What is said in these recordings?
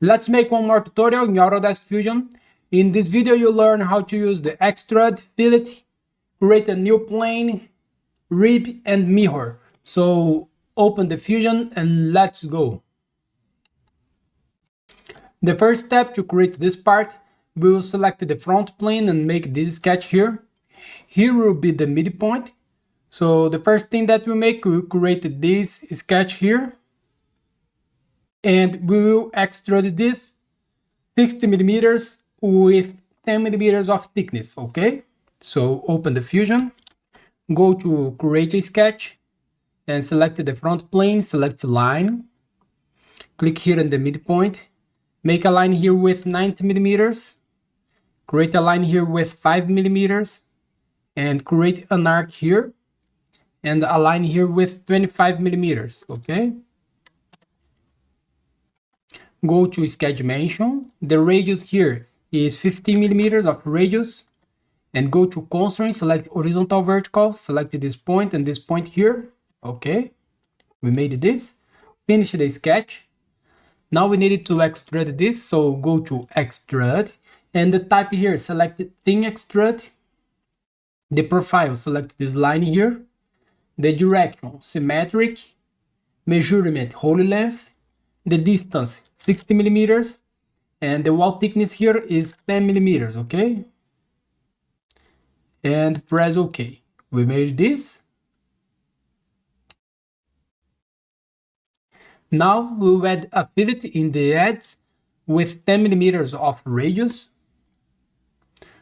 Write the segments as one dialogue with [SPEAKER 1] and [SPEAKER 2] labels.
[SPEAKER 1] Let's make one more tutorial in Autodesk Fusion. In this video, you'll learn how to use the Extrude, Fillet, create a new plane, rib, and mirror. So open the Fusion and let's go. The first step to create this part, we will select the front plane and make this sketch here. Here will be the midpoint. So the first thing that we make, we will create this sketch here. And we will extrude this 60 millimeters with 10 millimeters of thickness, okay? So open the Fusion, go to create a sketch and select the front plane, select line, click here in the midpoint, make a line here with 90 millimeters, create a line here with 5 millimeters, and create an arc here, and a line here with 25 millimeters, okay? Go to sketch dimension. The radius here is 15 millimeters of radius. And go to constraint, select horizontal, vertical, select this point and this point here. Okay, we made this. Finish the sketch. Now we need to extrude this, so go to extrude. And the type here, select thin extrude. The profile, select this line here. The direction, symmetric. Measurement, whole length. The distance, 60 millimeters, and the wall thickness here is 10 millimeters, okay? And press OK. We made this. Now we'll add a fillet in the edge with 10 millimeters of radius.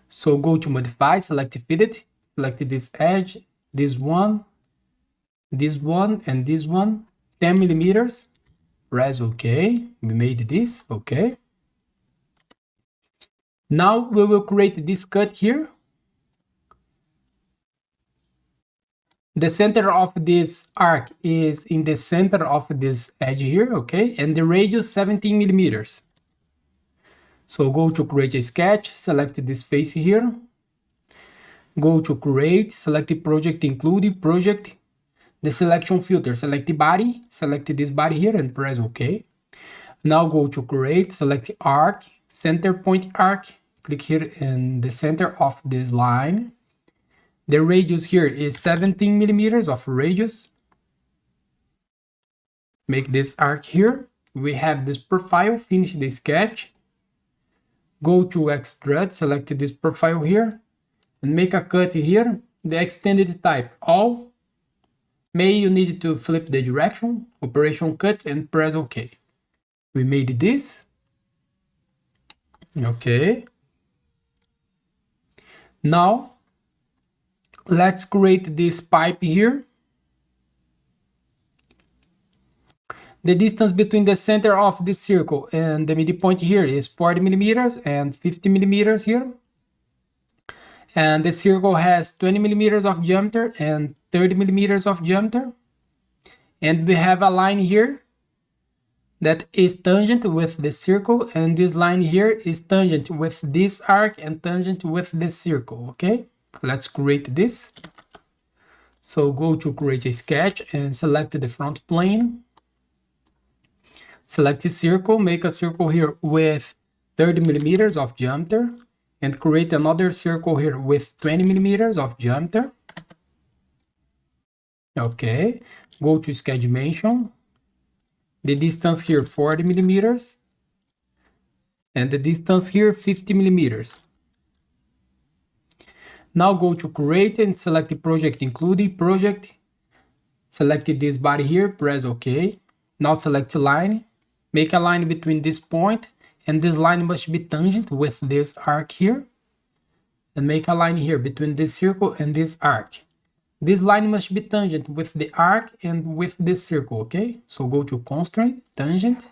[SPEAKER 1] So go to modify, select fillet, select this edge, this one, and this one, 10 millimeters. Press OK. We made this, okay. Now we will create this cut here. The center of this arc is in the center of this edge here, okay, and the radius 17 millimeters. So go to create a sketch, select this face here, go to create, select the project, include project, the selection filter, select the body, select this body here and press OK. Now go to create, select arc, center point arc, click here in the center of this line. The radius here is 17 millimeters of radius. Make this arc here. We have this profile, finish the sketch. Go to extrude, select this profile here and make a cut here. The extended type, all. May you need to flip the direction, operation cut and press OK. We made this. Okay. Now, let's create this pipe here. The distance between the center of this circle and the midpoint here is 40 millimeters and 50 millimeters here. And the circle has 20 millimeters of diameter and 30 millimeters of diameter. And we have a line here that is tangent with the circle, and this line here is tangent with this arc and tangent with this circle, okay? Let's create this. So go to create a sketch and select the front plane. Select a circle, make a circle here with 30 millimeters of diameter. And create another circle here with 20 millimeters of diameter. Okay, go to sketch dimension. The distance here 40 millimeters. And the distance here 50 millimeters. Now go to create and select the project, include project. Select this body here, press OK. Now select line. Make a line between this point. And this line must be tangent with this arc here. And make a line here between this circle and this arc. This line must be tangent with the arc and with this circle, okay? So go to constraint, tangent,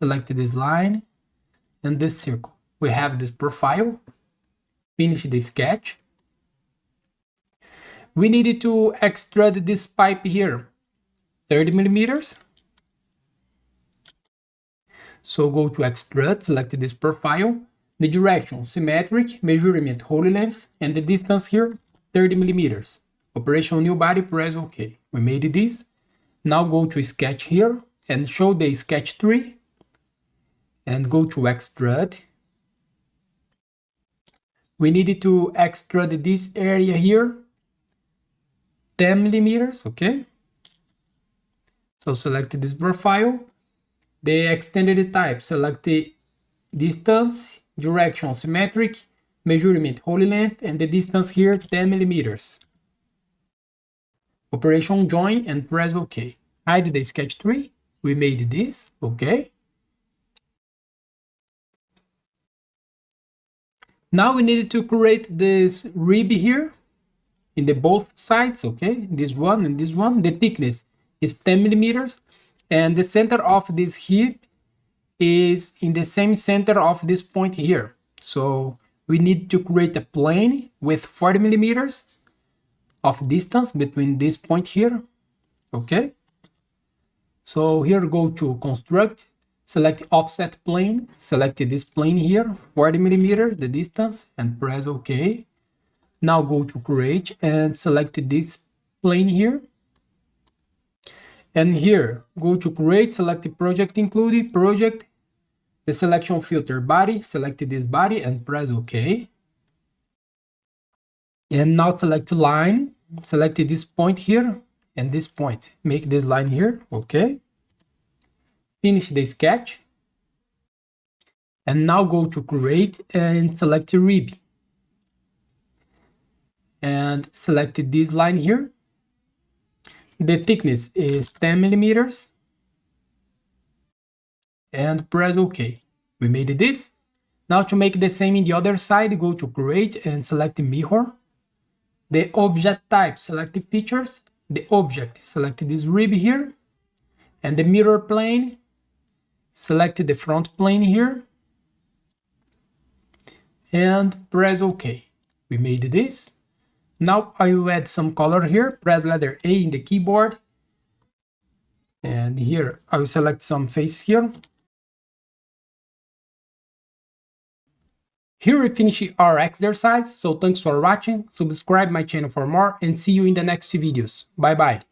[SPEAKER 1] select this line and this circle. We have this profile. Finish the sketch. We needed to extrude this pipe here, 30 millimeters. So go to extrude, select this profile, the direction, symmetric, measurement, whole length, and the distance here, 30 millimeters. Operation new body, press OK. We made this. Now go to sketch here and show the sketch tree. and go to extrude. We needed to extrude this area here 10 millimeters, okay? So select this profile. The extended type, select the distance, direction, symmetric, measurement, whole length, and the distance here 10 millimeters. Operation join and press OK. Hide the sketch tree. We made this, okay? Now we needed to create this rib here in the both sides, okay? This one and this one. The thickness is 10 millimeters, and the center of this hip is in the same center of this point here. So we need to create a plane with 40 millimeters of distance between this point here, okay? So here go to construct, select offset plane, select this plane here, 40 millimeters, the distance, and press OK. Now go to create and select this plane here. And here, go to create, select the project included, project, the selection filter body, select this body and press OK. And now select line, select this point here and this point, make this line here, okay. Finish the sketch. And now go to create and select rib. And select this line here. The thickness is 10 millimeters. And press OK. We made this. Now to make the same in the other side, go to create and select mirror. The object type, select the features. The object, select this rib here. And the mirror plane, select the front plane here. And press OK. We made this. Now I will add some color here. Press letter A in the keyboard. And here I will select some face here. Here we finish our exercise. So thanks for watching. Subscribe my channel for more and see you in the next videos. Bye bye.